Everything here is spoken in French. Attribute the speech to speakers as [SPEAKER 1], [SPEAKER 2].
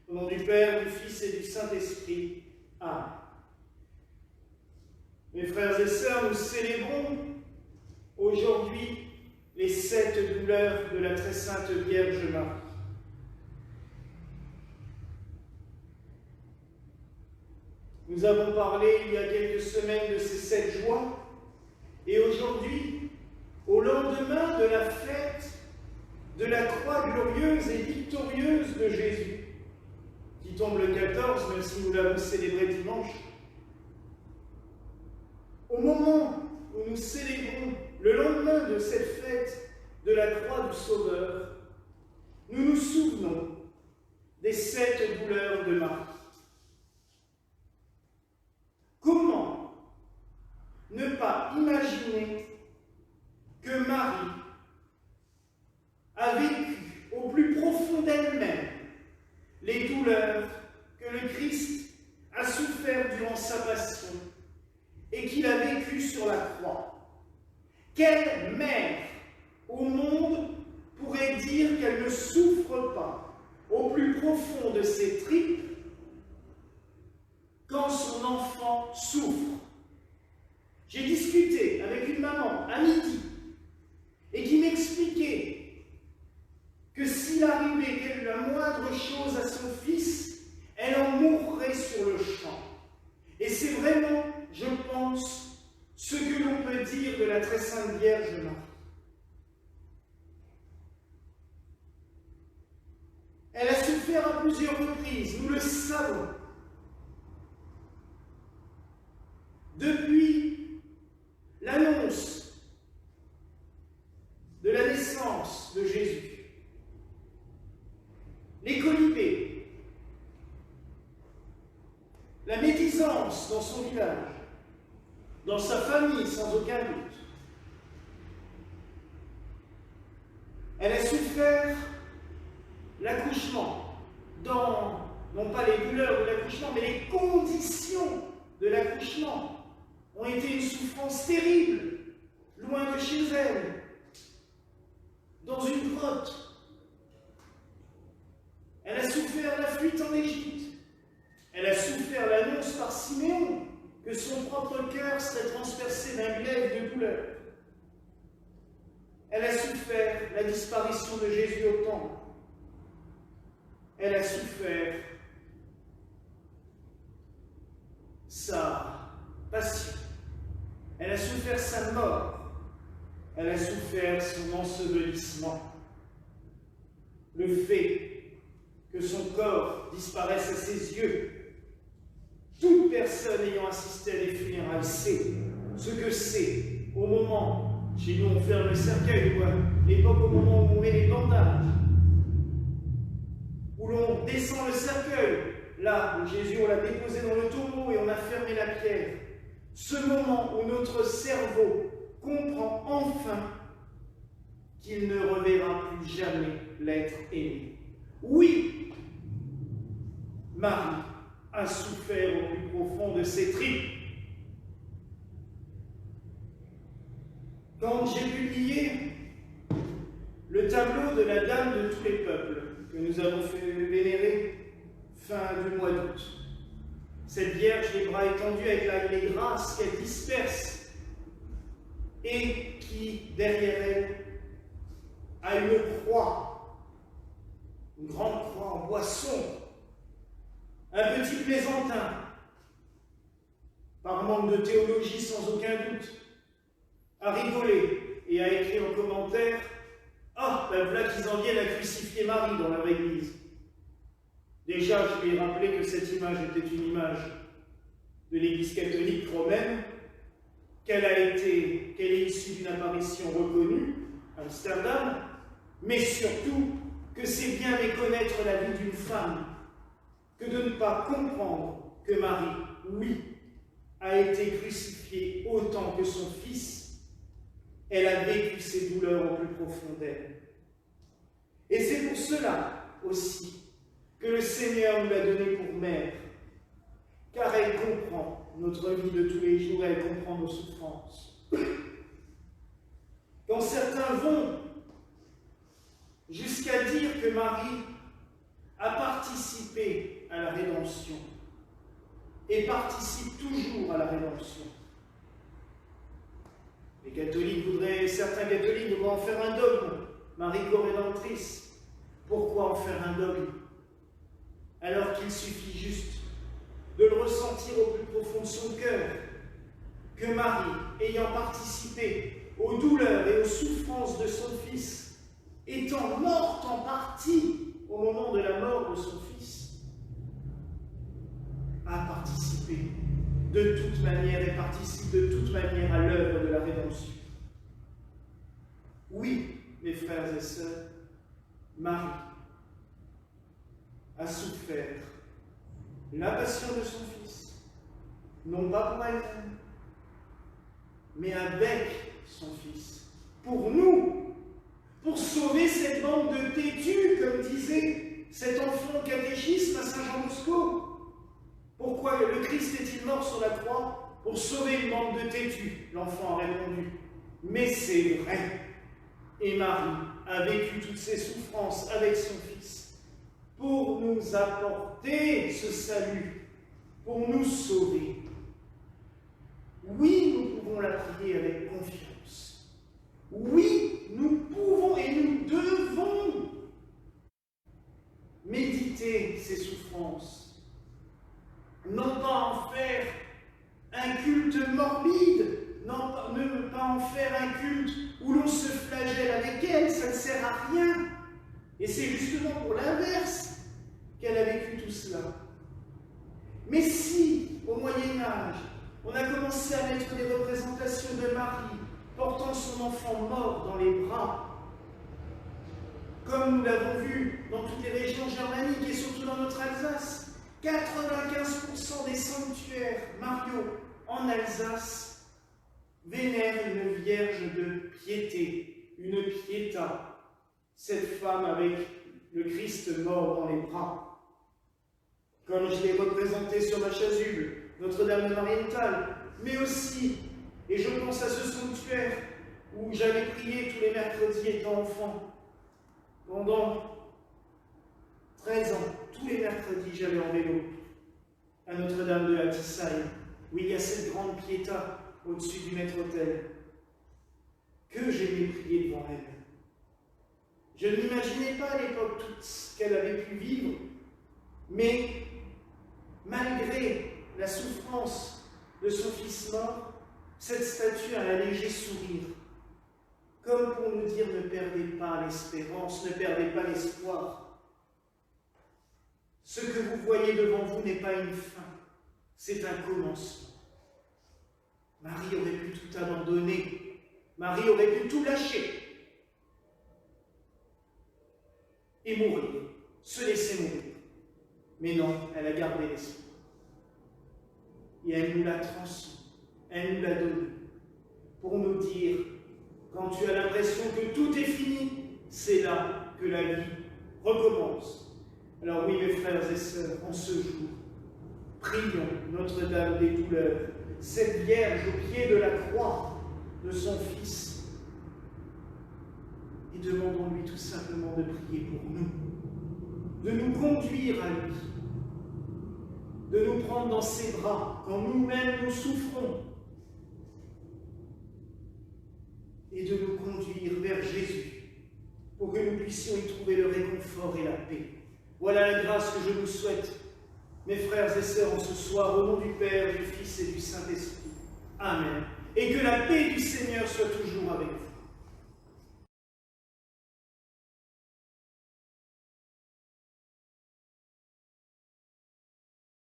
[SPEAKER 1] Au nom du Père, du Fils et du Saint-Esprit. Amen. Mes frères et sœurs, nous célébrons aujourd'hui les 7 douleurs de la très sainte Vierge Marie. Nous avons parlé il y a quelques semaines de ces 7 joies, et aujourd'hui, au lendemain de la fête de la croix glorieuse et victorieuse de Jésus, qui tombe le 14, même si nous l'avons célébré dimanche, au moment où nous célébrons le lendemain de cette fête de la croix du Sauveur, nous nous souvenons des 7 douleurs de Marie. Comment ne pas imaginer que Marie a vécu au plus profond d'elle-même les douleurs que le Christ a souffert durant sa passion et qu'il a vécu sur la croix. Quelle mère au monde pourrait dire qu'elle ne souffre pas au plus profond de ses tripes quand son enfant souffre? J'ai discuté avec une maman à midi et qui m'expliquait que s'il arrivait la moindre chose à son fils, elle en mourrait sur le champ. Et c'est vraiment, je pense, ce que l'on peut dire de la très sainte Vierge Marie. Elle a souffert à plusieurs reprises, nous le savons. Depuis l'annonce de la naissance de Jésus, les colibés, la médisance dans son village, dans sa famille sans aucun doute. Elle a souffert l'accouchement, non pas les douleurs de l'accouchement, mais les conditions de l'accouchement ont été une souffrance terrible, loin de chez elle, dans une grotte. Elle a souffert la fuite en Égypte. Elle a souffert l'annonce par Siméon que son propre cœur serait transpercé d'un glaive de douleur. Elle a souffert la disparition de Jésus au temple. Elle a souffert sa passion. Elle a souffert sa mort. Elle a souffert son ensevelissement. Le fait que son corps disparaisse à ses yeux. Toute personne ayant assisté à des funérailles sait ce que c'est au moment, chez nous on ferme le cercueil, ou à l'époque au moment où on met les bandages, où l'on descend le cercueil, là où Jésus on l'a déposé dans le tombeau et on a fermé la pierre. Ce moment où notre cerveau comprend enfin qu'il ne reverra plus jamais l'être aimé. Oui, Marie a souffert au plus profond de ses tripes. Quand j'ai publié le tableau de la Dame de tous les peuples que nous avons fait vénérer fin du mois d'août, cette Vierge, les bras étendus avec les grâces qu'elle disperse et qui, derrière elle, a une croix, une grande croix en bois sombre, un petit plaisantin, par manque de théologie sans aucun doute, a rigolé et a écrit en commentaire « Ah, ben voilà qu'ils en viennent à crucifier Marie dans leur église ». Déjà, je lui ai rappelé que cette image était une image de l'église catholique romaine, qu'elle est issue d'une apparition reconnue, à Amsterdam, mais surtout que c'est bien méconnaître la vie d'une femme que de ne pas comprendre que Marie, oui, a été crucifiée autant que son fils. Elle a vécu ses douleurs au plus profond d'elle. Et c'est pour cela aussi que le Seigneur nous l'a donnée pour mère, car elle comprend notre vie de tous les jours, elle comprend nos souffrances. Quand certains vont jusqu'à dire que Marie appartient participé à la rédemption et participe toujours à la rédemption. Certains catholiques voudraient en faire un dogme, Marie co-rédemptrice. Pourquoi en faire un dogme? Alors qu'il suffit juste de le ressentir au plus profond de son cœur, que Marie, ayant participé aux douleurs et aux souffrances de son Fils, étant morte en partie au moment de la mort de son Fils, a participé de toute manière et participe de toute manière à l'œuvre de la rédemption. Oui, mes frères et sœurs, Marie a souffert la passion de son Fils, non pas pour elle-même, mais avec son Fils, pour nous, pour sauver cette bande de têtus, comme disait cet enfant au catéchisme à Saint Jean Bosco. Pourquoi le Christ est-il mort sur la croix? Pour sauver une bande de têtus, l'enfant a répondu. Mais c'est vrai. Et Marie a vécu toutes ces souffrances avec son Fils pour nous apporter ce salut, pour nous sauver. Oui, nous pouvons la prier avec confiance. Oui, nous pouvons et nous devons méditer ces souffrances. Non pas en faire un culte morbide, ne pas en faire un culte où l'on se flagelle avec elle, ça ne sert à rien. Et c'est justement pour l'inverse qu'elle a vécu tout cela. Mais si, au Moyen-Âge, on a commencé à mettre des représentations de Marie portant son enfant mort dans les bras, comme nous l'avons vu dans toutes les régions germaniques et surtout dans notre Alsace, 95% des sanctuaires mariaux en Alsace vénèrent une vierge de piété, une piéta, cette femme avec le Christ mort dans les bras. Comme je l'ai représenté sur ma chasuble, Notre-Dame de Marienthal, mais aussi, et je pense à ce sanctuaire où j'avais prié tous les mercredis étant enfant, pendant 13 ans, tous les mercredis, j'allais en vélo à Notre-Dame de Hatissaye, où il y a cette grande piéta au-dessus du maître-autel, que j'aimais prier devant elle. Je n'imaginais pas à l'époque tout ce qu'elle avait pu vivre, mais malgré la souffrance de son fils mort, cette statue a un léger sourire, comme pour nous dire ne perdez pas l'espérance, ne perdez pas l'espoir. Ce que vous voyez devant vous n'est pas une fin, c'est un commencement. Marie aurait pu tout abandonner, Marie aurait pu tout lâcher et mourir, se laisser mourir. Mais non, elle a gardé l'espoir. Et elle nous l'a transmis, elle nous l'a donné, pour nous dire, quand tu as l'impression que tout est fini, c'est là que la vie recommence. Alors oui, mes frères et sœurs, en ce jour, prions Notre-Dame des douleurs, cette Vierge au pied de la croix de son Fils, et demandons-lui tout simplement de prier pour nous, de nous conduire à lui, de nous prendre dans ses bras quand nous-mêmes nous souffrons, et de nous conduire vers Jésus, pour que nous puissions y trouver le réconfort et la paix. Voilà la grâce que je vous souhaite, mes frères et sœurs, en ce soir, au nom du Père, du Fils et du Saint-Esprit. Amen. Et que la paix du Seigneur soit toujours avec vous.